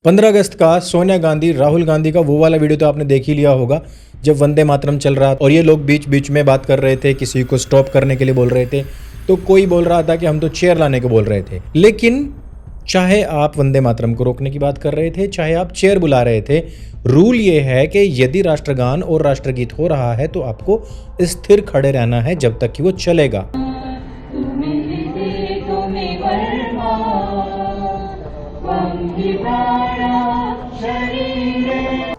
15 अगस्त का सोनिया गांधी राहुल गांधी का वो वाला वीडियो तो आपने देख ही लिया होगा, जब वंदे मातरम चल रहा और ये लोग बीच बीच में बात कर रहे थे, किसी को स्टॉप करने के लिए बोल रहे थे। तो कोई बोल रहा था कि हम तो चेयर लाने को बोल रहे थे, लेकिन चाहे आप वंदे मातरम को रोकने की बात कर रहे थे, चाहे आप चेयर बुला रहे थे, रूल ये है कि यदि राष्ट्रगान और राष्ट्रगीत हो रहा है तो आपको स्थिर खड़े रहना है जब तक कि वो चलेगा।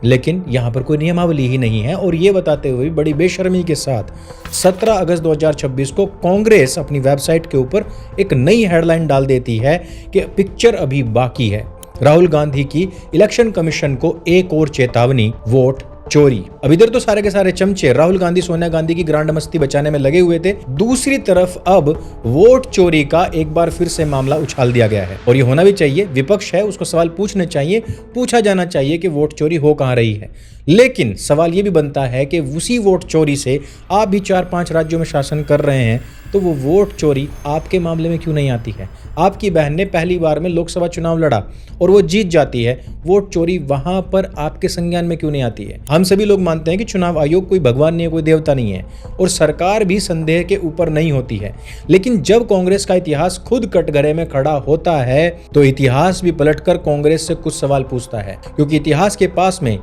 लेकिन यहाँ पर कोई नियमावली ही नहीं है और ये बताते हुए बड़ी बेशर्मी के साथ 17 अगस्त 2026 को कांग्रेस अपनी वेबसाइट के ऊपर एक नई हेडलाइन डाल देती है कि पिक्चर अभी बाकी है। राहुल गांधी की इलेक्शन कमीशन को एक और चेतावनी, वोट चोरी। अब इधर तो सारे के सारे चमचे राहुल गांधी सोनिया गांधी की ग्रांड मस्ती बचाने में लगे हुए थे, दूसरी तरफ अब वोट चोरी का एक बार फिर से मामला उछाल दिया गया है। और ये होना भी चाहिए, विपक्ष है उसको सवाल पूछने चाहिए, पूछा जाना चाहिए कि वोट चोरी हो कहां रही है। लेकिन सवाल ये भी बनता है कि उसी वोट चोरी से आप भी 4-5 राज्यों में शासन कर रहे हैं, तो वो वोट चोरी आपके मामले में क्यों नहीं आती है? आपकी बहन ने पहली बार में लोकसभा चुनाव लड़ा और वो जीत जाती है, वोट चोरी वहां पर आपके संज्ञान में क्यों नहीं आती है? हम सभी लोग मानते हैं कि चुनाव आयोग कोई भगवान नहीं है, कोई देवता नहीं है और सरकार भी संदेह के ऊपर नहीं होती है। लेकिन जब कांग्रेस का इतिहास खुद कटघरे में खड़ा होता है तो इतिहास भी पलटकर कांग्रेस से कुछ सवाल पूछता है, क्योंकि इतिहास के पास में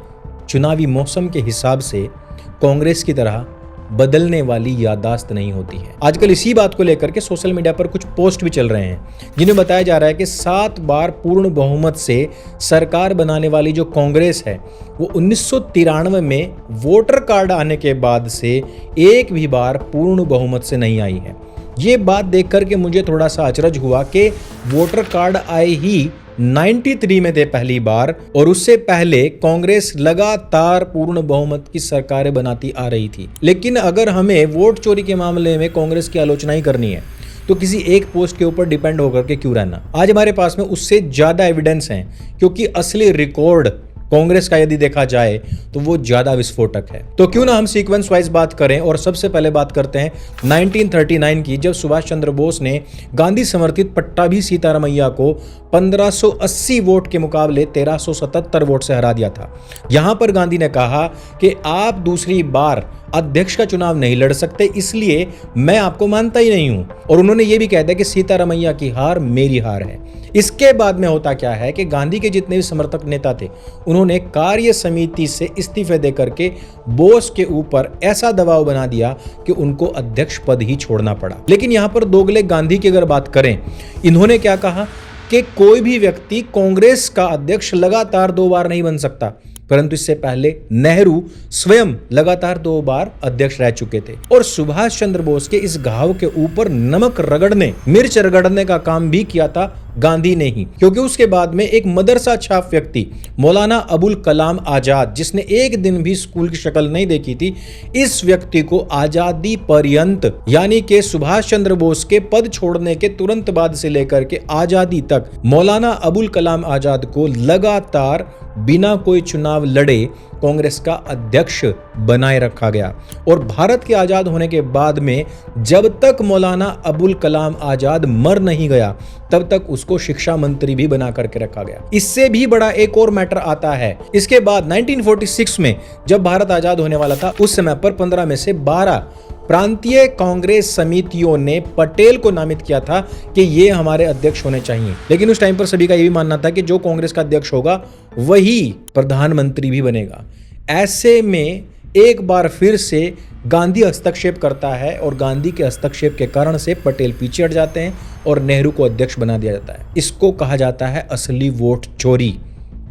चुनावी मौसम के हिसाब से कांग्रेस की तरह बदलने वाली याददाश्त नहीं होती है। आजकल इसी बात को लेकर के सोशल मीडिया पर कुछ पोस्ट भी चल रहे हैं जिन्हें बताया जा रहा है कि 7 बार पूर्ण बहुमत से सरकार बनाने वाली जो कांग्रेस है वो 1993 में वोटर कार्ड आने के बाद से एक भी बार पूर्ण बहुमत से नहीं आई है। ये बात देख करके मुझे थोड़ा सा अचरज हुआ कि वोटर कार्ड आए ही 93 में थे पहली बार, और उससे पहले कांग्रेस लगातार पूर्ण बहुमत की सरकारें बनाती आ रही थी। लेकिन अगर हमें वोट चोरी के मामले में कांग्रेस की आलोचना ही करनी है तो किसी एक पोस्ट के ऊपर डिपेंड होकर के क्यों रहना? आज हमारे पास में उससे ज्यादा एविडेंस हैं, क्योंकि असली रिकॉर्ड कांग्रेस का यदि देखा जाए तो वो ज्यादा विस्फोटक है। तो क्यों ना हम सीक्वेंस वाइज बात करें और सबसे पहले बात करते हैं 1939 की, जब सुभाष चंद्र बोस ने गांधी समर्थित पट्टाभी सीतारामैया को 1580 वोट के मुकाबले 1377 वोट से हरा दिया था। यहां पर गांधी ने कहा कि आप दूसरी बार अध्यक्ष का चुनाव नहीं लड़ सकते, इसलिए मैं आपको मानता ही नहीं हूं। और उन्होंने ये भी कह दिया कि सीतारामैया की हार मेरी हार है। इसके बाद में होता क्या है कि गांधी के जितने भी समर्थक नेता थे उन्होंने कार्य समिति से इस्तीफे देकर के बोस के ऊपर ऐसा दबाव बना दिया कि उनको अध्यक्ष पद ही छोड़ना पड़ा। लेकिन यहां पर दोगले गांधी की अगर बात करें, इन्होंने क्या कहा कि कोई भी व्यक्ति कांग्रेस का अध्यक्ष लगातार 2 बार नहीं बन सकता, परंतु इससे पहले नेहरू स्वयं लगातार 2 बार अध्यक्ष रह चुके थे। और सुभाष चंद्र बोस के इस घाव के ऊपर नमक रगड़ने, मिर्च रगड़ने का काम भी किया था गांधी ने ही, क्योंकि उसके बाद में एक मदरसा छाप व्यक्ति मौलाना अबुल कलाम आजाद, जिसने एक दिन भी स्कूल की शक्ल नहीं देखी थी, इस व्यक्ति को आजादी पर्यंत यानी कि सुभाष चंद्र बोस के पद छोड़ने के तुरंत बाद से लेकर के आजादी तक मौलाना अबुल कलाम आजाद को लगातार बिना कोई चुनाव लड़े कांग्रेस का अध्यक्ष बनाए रखा गया। और भारत के आजाद होने के बाद में जब तक मौलाना अबुल कलाम आजाद मर नहीं गया तब तक उसको शिक्षा मंत्री भी बना करके रखा गया। इससे भी बड़ा एक और मैटर आता है। इसके बाद 1946 में जब भारत आजाद होने वाला था, उस समय पर 15 में से 12 प्रांतीय कांग्रेस समितियों ने पटेल को नामित किया था कि ये हमारे अध्यक्ष होने चाहिए। लेकिन उस टाइम पर सभी का ये भी मानना था कि जो कांग्रेस का अध्यक्ष होगा वही प्रधानमंत्री भी बनेगा। ऐसे में एक बार फिर से गांधी हस्तक्षेप करता है और गांधी के हस्तक्षेप के कारण से पटेल पीछे हट जाते हैं और नेहरू को अध्यक्ष बना दिया जाता है। इसको कहा जाता है असली वोट चोरी,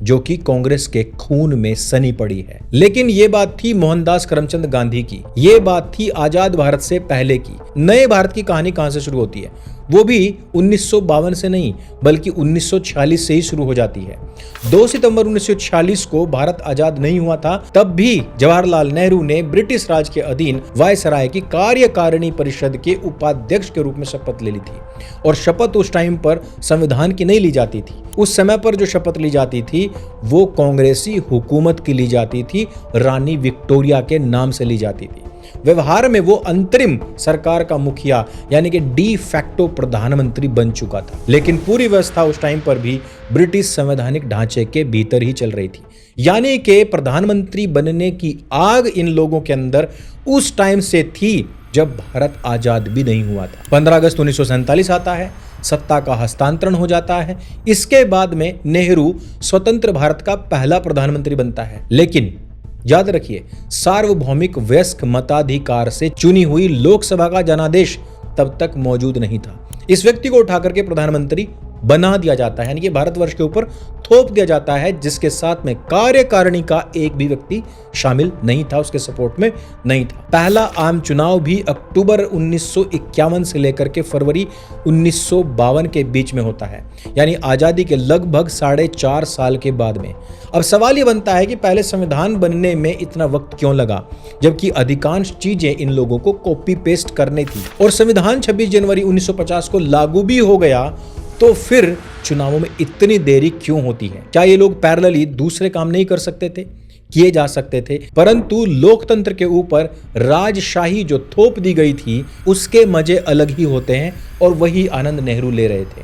जो कि कांग्रेस के खून में सनी पड़ी है। लेकिन ये बात थी मोहनदास करमचंद गांधी की, ये बात थी आजाद भारत से पहले की। नए भारत की कहानी कहां से शुरू होती है? वो भी 1952 से नहीं बल्कि 1946 से ही शुरू हो जाती है। 2 सितंबर 1946 को भारत आजाद नहीं हुआ था, तब भी जवाहरलाल नेहरू ने ब्रिटिश राज के अधीन वायसराय की कार्यकारिणी परिषद के उपाध्यक्ष के रूप में शपथ ले ली थी। और शपथ उस टाइम पर संविधान की नहीं ली जाती थी, उस समय पर जो शपथ ली जाती थी वो कांग्रेसी हुकूमत की ली जाती थी, रानी विक्टोरिया के नाम से ली जाती थी। व्यवहार में वो अंतरिम सरकार का मुखिया यानी कि डी फैक्टो प्रधानमंत्री बन चुका था, लेकिन पूरी व्यवस्था उस टाइम पर भी ब्रिटिश संवैधानिक ढांचे के भीतर ही चल रही थी। यानी कि प्रधानमंत्री बनने की आग इन लोगों के अंदर उस टाइम से थी जब भारत आजाद भी नहीं हुआ था। 15 अगस्त 1947 आता है, सत्ता का हस्तांतरण हो जाता है। इसके बाद में नेहरू स्वतंत्र भारत का पहला प्रधानमंत्री बनता है, लेकिन याद रखिए सार्वभौमिक वयस्क मताधिकार से चुनी हुई लोकसभा का जनादेश तब तक मौजूद नहीं था। इस व्यक्ति को उठाकर के प्रधानमंत्री बना दिया जाता है, यानी कि भारतवर्ष के ऊपर थोप दिया जाता है, जिसके साथ में कार्यकारिणी का एक भी व्यक्ति शामिल नहीं था, उसके सपोर्ट में नहीं था। पहला आम चुनाव भी अक्टूबर 1951 से लेकर के फरवरी 1952 के बीच में होता है, यानी आजादी के लगभग 4.5 साल के बाद में। अब सवाल ये बनता है कि पहले संविधान बनने में इतना वक्त क्यों लगा, जबकि अधिकांश चीजें इन लोगों को कॉपी पेस्ट करनी थी और संविधान 26 जनवरी 1950 को लागू भी हो गया, तो फिर चुनावों में इतनी देरी क्यों होती है? क्या ये लोग पैरेलली दूसरे काम नहीं कर सकते थे? किए जा सकते थे, परंतु लोकतंत्र के ऊपर राजशाही जो थोप दी गई थी उसके मजे अलग ही होते हैं और वही आनंद नेहरू ले रहे थे।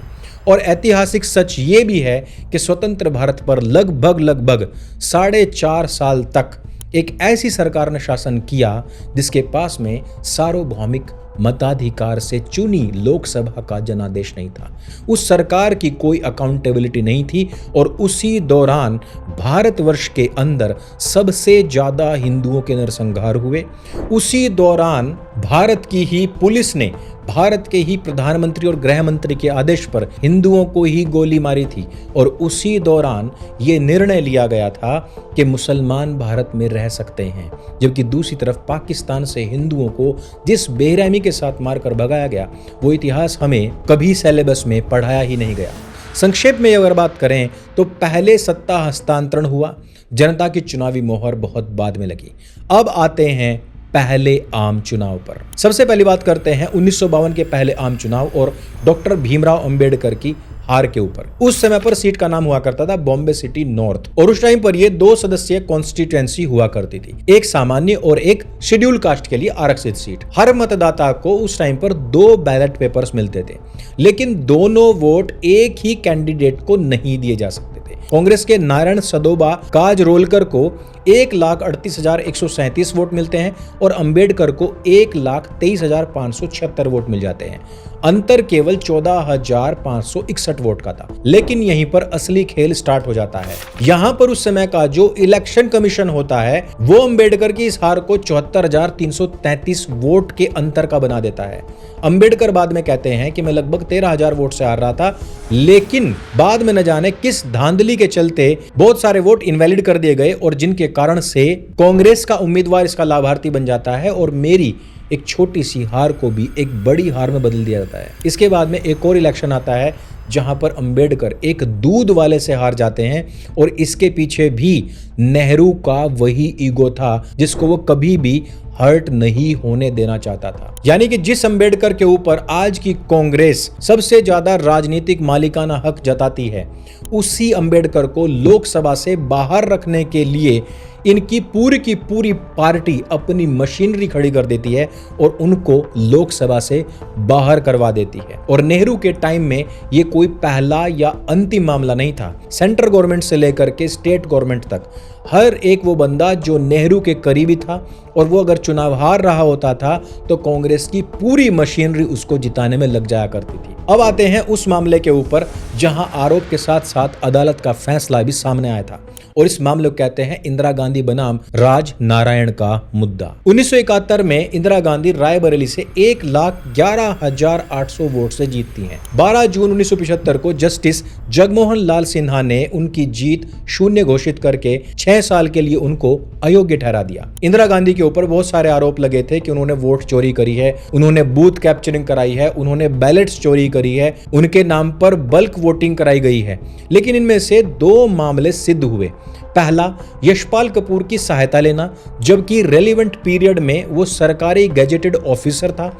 और ऐतिहासिक सच ये भी है कि स्वतंत्र भारत पर लगभग 4.5 साल तक एक ऐसी सरकार ने शासन किया जिसके पास में सार्वभौमिक मताधिकार से चुनी लोकसभा का जनादेश नहीं था। उस सरकार की कोई अकाउंटेबिलिटी नहीं थी और उसी दौरान भारतवर्ष के अंदर सबसे ज्यादा हिंदुओं के नरसंहार हुए। उसी दौरान भारत की ही पुलिस ने भारत के ही प्रधानमंत्री और गृह मंत्री के आदेश पर हिंदुओं को ही गोली मारी थी और उसी दौरान ये निर्णय लिया गया था कि मुसलमान भारत में रह सकते हैं, जबकि दूसरी तरफ पाकिस्तान से हिंदुओं को जिस बेरहमी के साथ मारकर भगाया गया वो इतिहास हमें कभी सिलेबस में पढ़ाया ही नहीं गया। संक्षेप में अगर बात करें तो पहले सत्ता हस्तांतरण हुआ, जनता की चुनावी मोहर बहुत बाद में लगी। अब आते हैं पहले आम चुनाव पर। सबसे पहली बात करते हैं 1952 के पहले आम चुनाव और डॉक्टर भीमराव अंबेडकर की हार के ऊपर। उस समय पर सीट का नाम हुआ करता था बॉम्बे सिटी नॉर्थ और उस टाइम पर ये 2 सदस्यीय कॉन्स्टिट्यूएंसी हुआ करती थी, एक सामान्य और एक शेड्यूल कास्ट के लिए आरक्षित सीट। हर मतदाता को उस टाइम पर 2 बैलेट पेपर्स मिलते थे, लेकिन दोनों वोट एक ही कैंडिडेट को नहीं दिए जा सकते थे। कांग्रेस के नारायण सदोबा काजरोलकर को 1,38,137 वोट मिलते हैं और अंबेडकर को 1,23,576 वोट मिल जाते हैं। अंतर केवल 14,561 वोट का था। लेकिन यहीं पर असली खेल स्टार्ट हो जाता है। यहां पर उस समय का जो इलेक्शन कमीशन होता है वो अंबेडकर की इस हार को 74,333 वोट के अंतर का बना देता है। अंबेडकर बाद में कहते हैं कि मैं लगभग 13,000 वोट से हार रहा था, लेकिन बाद में न जाने किस धांधली के चलते बहुत सारे वोट इनवैलिड कर दिए गए और जिनके कारण से कांग्रेस का उम्मीदवार इसका लाभार्थी बन जाता है और मेरी एक छोटी सी हार को भी एक बड़ी हार में बदल दिया जाता है। इसके बाद में एक और इलेक्शन आता है जहां पर अंबेडकर एक दूध वाले से हार जाते हैं और इसके पीछे भी नेहरू का वही ईगो था जिसको वो कभी भी हर्ट नहीं होने देना चाहता था। यानी कि जिस अंबेडकर के ऊपर आज की कांग्रेस सबसे ज्यादा राजनीतिक मालिकाना हक जताती है, उसी अंबेडकर को लोकसभा से बाहर रखने के लिए इनकी पूरी की पूरी पार्टी अपनी मशीनरी खड़ी कर देती है और उनको लोकसभा से बाहर करवा देती है। और नेहरू के टाइम में ये कोई पहला या अंतिम मामला नहीं था। सेंट्रल गवर्नमेंट से लेकर के स्टेट गवर्नमेंट तक हर एक वो बंदा जो नेहरू के करीबी था और वो अगर चुनाव हार रहा होता था तो कांग्रेस की पूरी मशीनरी उसको जिताने में लग जाया करती थी। अब आते हैं उस मामले के ऊपर जहां आरोप के साथ साथ अदालत का फैसला भी सामने आया था और इस मामले को कहते हैं इंदिरा गांधी बनाम राज नारायण का मुद्दा। 1971 में इंदिरा गांधी रायबरेली से 1,11,800 वोट से जीतती हैं। 12 जून 1975 को जस्टिस जगमोहन लाल सिन्हा ने उनकी जीत शून्य घोषित करके 6 साल के लिए उनको अयोग्य ठहरा दिया। इंदिरा गांधी के ऊपर बहुत सारे आरोप लगे थे कि उन्होंने वोट चोरी करी है, उन्होंने बूथ कैप्चरिंग कराई है, उन्होंने बैलेट्स चोरी करी है, उनके नाम पर बल्क वोटिंग कराई गई है। लेकिन इनमें से 2 मामले सिद्ध हुए। पहला, यशपाल कपूर की सहायता लेना, जबकि रेलिवेंट पीरियड में वो सरकारी गैजेटेड ऑफिसर था।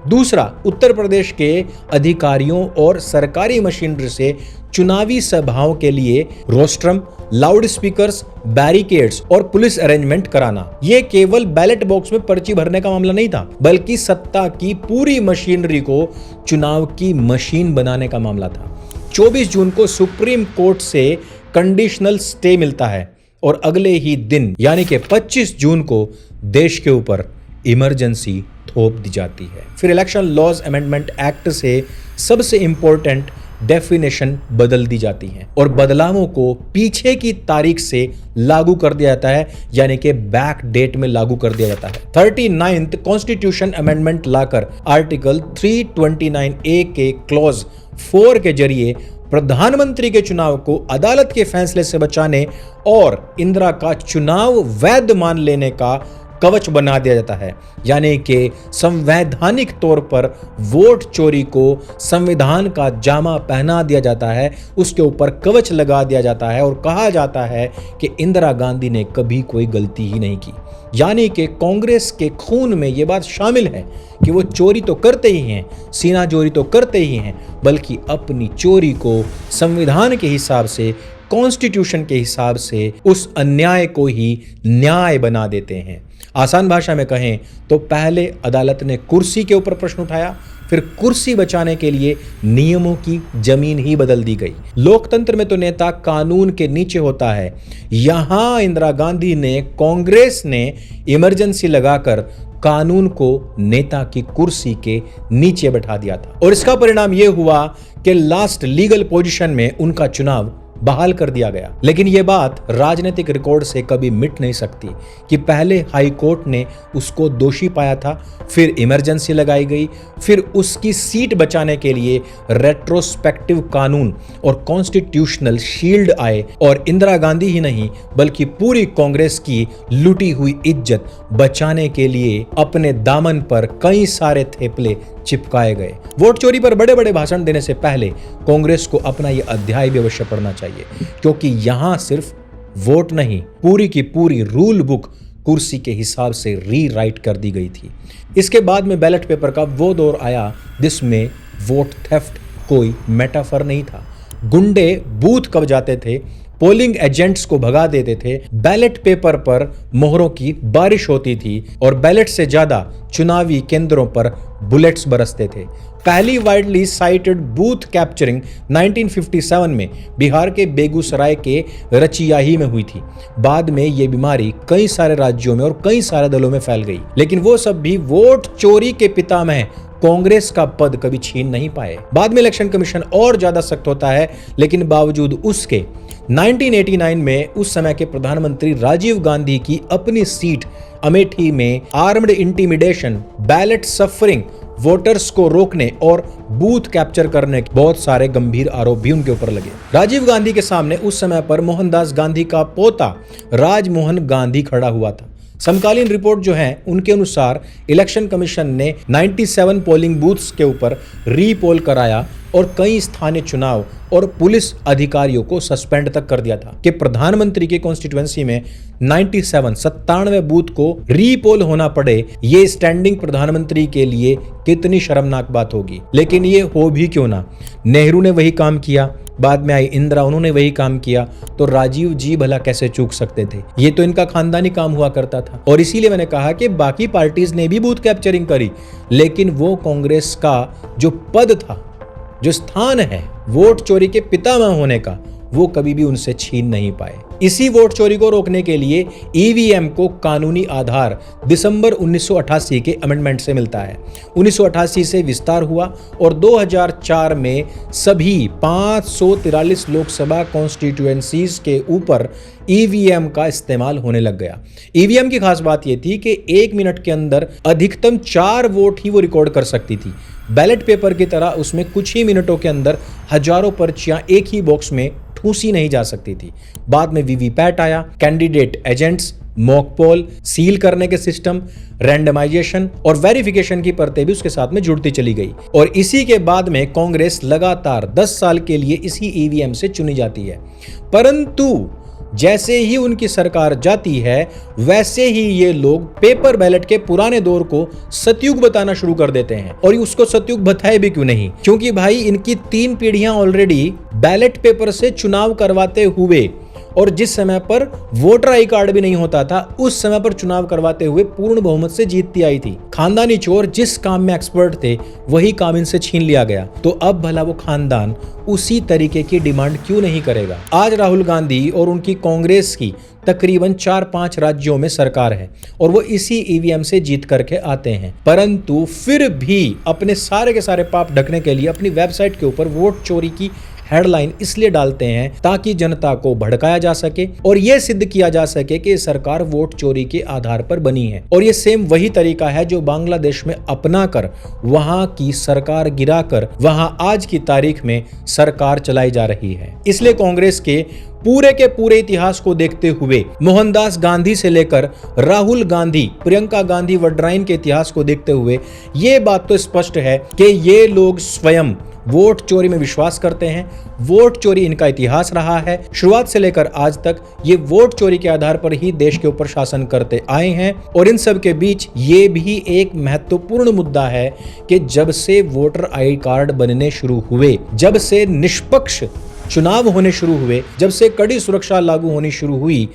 दूसरा, उत्तर प्रदेश के अधिकारियों और सरकारी मशीनरी से चुनावी सभाओं के लिए रोस्ट्रम, लाउड स्पीकर्स, बैरिकेड्स और पुलिस अरेंजमेंट कराना। यह केवल बैलेट बॉक्स में पर्ची भरने का मामला नहीं था, बल्कि सत्ता की पूरी मशीनरी को चुनाव की मशीन बनाने का मामला था। 24 जून को सुप्रीम कोर्ट से कंडीशनल स्टे मिलता है और अगले ही दिन यानी कि 25 जून को देश के ऊपर इमरजेंसी थोप दी जाती है। फिर इलेक्शन लॉज अमेंडमेंट एक्ट से सबसे इंपॉर्टेंट डेफिनेशन बदल दी जाती है और बदलावों को पीछे की तारीख से लागू कर दिया जाता है, यानी कि बैक डेट में लागू कर दिया जाता है। 39th कॉन्स्टिट्यूशन अमेंडमेंट लाकर आर्टिकल 329A के क्लॉज 4 के जरिए प्रधानमंत्री के चुनाव को अदालत के फैसले से बचाने और इंदिरा का चुनाव वैध मान लेने का कवच बना दिया जाता है, यानी कि संवैधानिक तौर पर वोट चोरी को संविधान का जामा पहना दिया जाता है, उसके ऊपर कवच लगा दिया जाता है और कहा जाता है कि इंदिरा गांधी ने कभी कोई गलती ही नहीं की। यानी कि कांग्रेस के खून में यह बात शामिल है कि वो चोरी तो करते ही हैं, सीना चोरी तो करते ही हैं, बल्कि अपनी चोरी को संविधान के हिसाब से, कॉन्स्टिट्यूशन के हिसाब से उस अन्याय को ही न्याय बना देते हैं। आसान भाषा में कहें तो पहले अदालत ने कुर्सी के ऊपर प्रश्न उठाया, फिर कुर्सी बचाने के लिए नियमों की जमीन ही बदल दी गई। लोकतंत्र में तो नेता कानून के नीचे होता है, यहां इंदिरा गांधी ने, कांग्रेस ने इमरजेंसी लगाकर कानून को नेता की कुर्सी के नीचे बैठा दिया था और इसका परिणाम यह हुआ कि लास्ट लीगल पोजीशन में उनका चुनाव बहाल कर दिया गया। लेकिन यह बात राजनीतिक रिकॉर्ड से कभी मिट नहीं सकती कि पहले हाई कोर्ट ने उसको दोषी पाया था, फिर इमरजेंसी लगाई गई, फिर उसकी सीट बचाने के लिए रेट्रोस्पेक्टिव कानून और कॉन्स्टिट्यूशनल शील्ड आए और इंदिरा गांधी ही नहीं बल्कि पूरी कांग्रेस की लूटी हुई इज्जत बचाने के लिए अपने दामन पर कई सारे थेपले चिपकाए गए। वोट चोरी पर बड़े बड़े भाषण देने से पहले कांग्रेस को अपना यह अध्याय भी अवश्य पढ़ना चाहिए, क्योंकि यहां सिर्फ वोट नहीं, पूरी की पूरी रूल बुक कुर्सी के हिसाब से रीराइट कर दी गई थी। इसके बाद में बैलेट पेपर का वो दौर आया जिसमें वोट थेफ्ट कोई मेटाफर नहीं था। गुंडे बूथ कब जाते थे, पोलिंग एजेंट्स को भगा देते थे, बैलेट पेपर पर मोहरों की बारिश होती थी और बैलेट से ज्यादा चुनावी केंद्रों पर बुलेट्स बरसते थे। पहली वाइडली साइटेड बूथ कैप्चरिंग 1957 में बिहार के बेगूसराय के रचियाही में हुई थी। बाद में यह बीमारी कई सारे राज्यों में और कई सारे दलों में फैल गई, लेकिन वो सब भी वोट चोरी के पितामह कांग्रेस का पद कभी छीन नहीं पाए। बाद में इलेक्शन कमीशन और ज्यादा सख्त होता है, लेकिन बावजूद उसके 1989 में उस समय के प्रधानमंत्री राजीव गांधी की अपनी सीट अमेठी में armed intimidation, ballot suffering, voters को रोकने और बूथ कैप्चर करने के बहुत सारे गंभीर आरोप भी उनके ऊपर लगे। राजीव गांधी के सामने उस समय पर मोहनदास गांधी का पोता राजमोहन गांधी खड़ा हुआ था। समकालीन रिपोर्ट जो है उनके अनुसार इलेक्शन कमीशन ने 97 पोलिंग बूथ्स के ऊपर रीपोल कराया और कई स्थानीय चुनाव और पुलिस अधिकारियों को सस्पेंड तक कर दिया था कि प्रधानमंत्री की कॉन्स्टिट्यूएंसी में 97 बूथ को रीपोल होना पड़े। ये स्टैंडिंग प्रधानमंत्री के लिए कितनी शर्मनाक बात होगी। लेकिन ये हो भी क्यों ना, नेहरू ने वही काम किया, बाद में आई इंदिरा, उन्होंने वही काम किया, तो राजीव जी भला कैसे चूक सकते थे। ये तो इनका खानदानी काम हुआ करता था और इसीलिए मैंने कहा कि बाकी पार्टीज ने भी बूथ कैप्चरिंग करी, लेकिन वो कांग्रेस का जो पद था, जो स्थान है वोट चोरी के पितामह होने का, वो कभी भी उनसे छीन नहीं पाए। इसी वोट चोरी को रोकने के लिए ईवीएम को कानूनी आधार दिसंबर 1988 के अमेंडमेंट से मिलता है। 1988 से विस्तार हुआ और 2004 में सभी 543 लोकसभा कॉन्स्टिट्यूएंसीज के ऊपर ईवीएम का इस्तेमाल होने लग गया। ईवीएम की खास बात यह थी कि 1 मिनट के अंदर अधिकतम 4 वोट ही वो रिकॉर्ड कर सकती थी। बैलेट पेपर की तरह उसमें कुछ ही मिनटों के अंदर हजारों पर्चियां एक ही बॉक्स में ठूसी नहीं जा सकती थी। बाद में वीवीपैट आया, candidate agents, mock poll, seal करने के सिस्टम, रैंडमाइजेशन और वेरिफिकेशन की परतें भी उसके साथ में जुड़ती चली गई और इसी के बाद में कांग्रेस लगातार 10 साल के लिए इसी ईवीएम से चुनी जाती है। परंतु जैसे ही उनकी सरकार जाती है वैसे ही ये लोग पेपर बैलेट के पुराने दौर को सतयुग बताना शुरू कर देते हैं। और उसको सतयुग बताए भी क्यों नहीं, क्योंकि भाई इनकी 3 पीढ़ियां ऑलरेडी बैलेट पेपर से चुनाव करवाते हुए, और जिस समय पर वोटर आई कार्ड भी नहीं होता था उस समय पर चुनाव करवाते हुए पूर्ण बहुमत से जीतती आई थी। खानदानी चोर जिस काम में एक्सपर्ट थे वही काम इनसे छीन लिया गया, तो अब भला वो खानदान उसी तरीके की डिमांड क्यों नहीं करेगा। आज राहुल गांधी और उनकी कांग्रेस की तकरीबन 4-5 राज्यों में सरकार है और वो इसी ईवीएम से जीत करके आते हैं, परंतु फिर भी अपने सारे के सारे पाप ढकने के लिए अपनी वेबसाइट के ऊपर वोट चोरी की हेडलाइन इसलिए डालते हैं ताकि जनता को भड़काया जा सके और यह सिद्ध किया जा सके कि सरकार वोट चोरी के आधार पर बनी है। और ये सेम वही तरीका है जो बांग्लादेश में अपनाकर वहां की सरकार गिराकर वहां आज की तारीख में सरकार चलाई जा रही है। इसलिए कांग्रेस के पूरे इतिहास को देखते हुए, मोहनदास गांधी से लेकर राहुल गांधी, प्रियंका गांधी वड्राइन के इतिहास को देखते हुए ये बात तो स्पष्ट है कि ये लोग स्वयं वोट चोरी में विश्वास करते हैं। वोट चोरी इनका इतिहास रहा है, शुरुआत से लेकर आज तक ये वोट चोरी के आधार पर ही देश के ऊपर शासन करते आए हैं। और इन सब के बीच ये भी एक महत्वपूर्ण मुद्दा है कि जब से वोटर आई कार्ड बनने शुरू हुए, जब से निष्पक्ष चुनाव होने शुरू हुए, जब से कड़ी सुरक्षा लागू होनी शुरू हुई,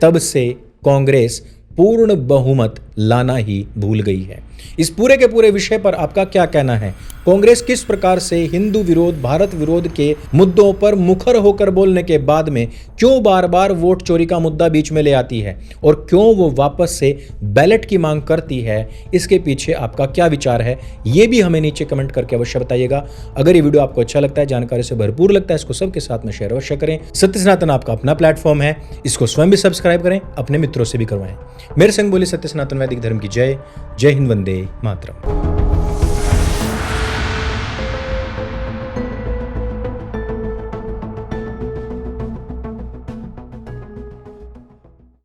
तब से कांग्रेस पूर्ण बहुमत लाना ही भूल गई है। इस पूरे के पूरे विषय पर आपका क्या कहना है? कांग्रेस किस प्रकार से हिंदू विरोध, भारत विरोध के मुद्दों पर मुखर होकर बोलने के बाद में क्यों बार बार वोट चोरी का मुद्दा बीच में ले आती है और क्यों वो वापस से बैलेट की मांग करती है? इसके पीछे आपका क्या विचार है ये भी हमें नीचे कमेंट करके अवश्य बताइएगा। अगर ये वीडियो आपको अच्छा लगता है, जानकारी से भरपूर लगता है, इसको सबके साथ में शेयर अवश्य करें। सत्य सनातन आपका अपना प्लेटफॉर्म है, इसको स्वयं भी सब्सक्राइब करें, अपने मित्रों से भी करवाएं। मेरे संग बोली सत्य सनातन वैदिक धर्म की जय। जय हिंद, वंदे मातरम।